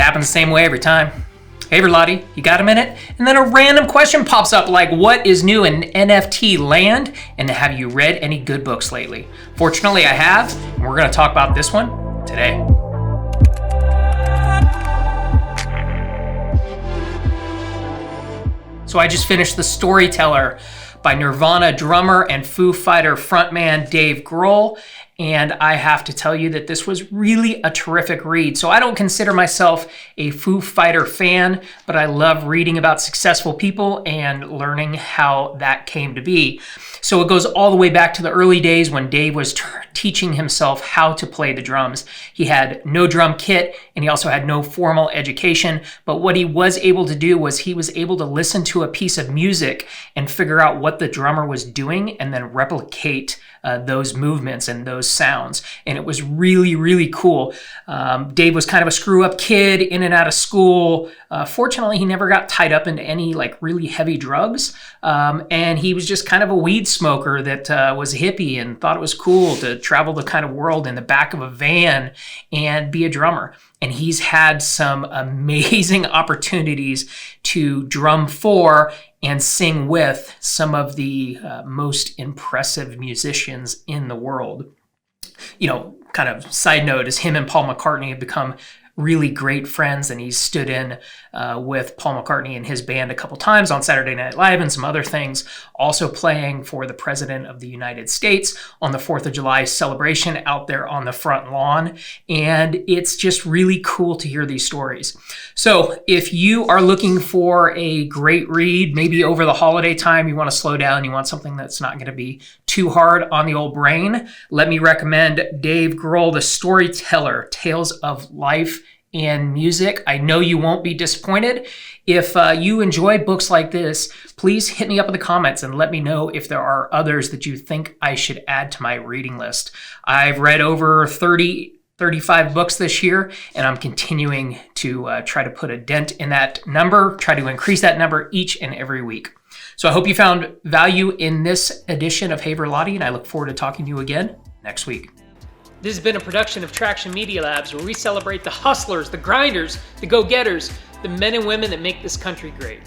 happens the same way every time. Hey Verlatti, you got a minute? And then a random question pops up like, what is new in NFT land? And have you read any good books lately? Fortunately, I have, and we're gonna talk about this one today. So I just finished The Storyteller by Nirvana drummer and Foo Fighter frontman Dave Grohl. And I have to tell you that this was really a terrific read. So I don't consider myself a Foo Fighter fan, but I love reading about successful people and learning how that came to be. So it goes all the way back to the early days when Dave was teaching himself how to play the drums. He had no drum kit and he also had no formal education, but what he was able to do was he was able to listen to a piece of music and figure out what the drummer was doing and then replicate those movements and those sounds. And it was really, really cool. Dave was kind of a screw up kid in and out of school. Fortunately, he never got tied up into any like really heavy drugs. And he was just kind of a weed smoker that was a hippie and thought it was cool to travel the kind of world in the back of a van and be a drummer. And he's had some amazing opportunities to drum for and sing with some of the most impressive musicians in the world. You know, kind of side note is him and Paul McCartney have become really great friends, and he's stood in with Paul McCartney and his band a couple times on Saturday Night Live and some other things, also playing for the President of the United States on the 4th of July celebration out there on the front lawn. And it's just really cool to hear these stories. So if you are looking for a great read, maybe over the holiday time, you want to slow down, you want something that's not going to be too hard on the old brain, let me recommend Dave Grohl, The Storyteller, Tales of Life and Music. I know you won't be disappointed. If you enjoy books like this, please hit me up in the comments and let me know if there are others that you think I should add to my reading list. I've read over 35 books this year, and I'm continuing to try to put a dent in that number, try to increase that number each and every week. So I hope you found value in this edition of Hey Verlatti, and I look forward to talking to you again next week. This has been a production of Traction Media Labs, where we celebrate the hustlers, the grinders, the go-getters, the men and women that make this country great.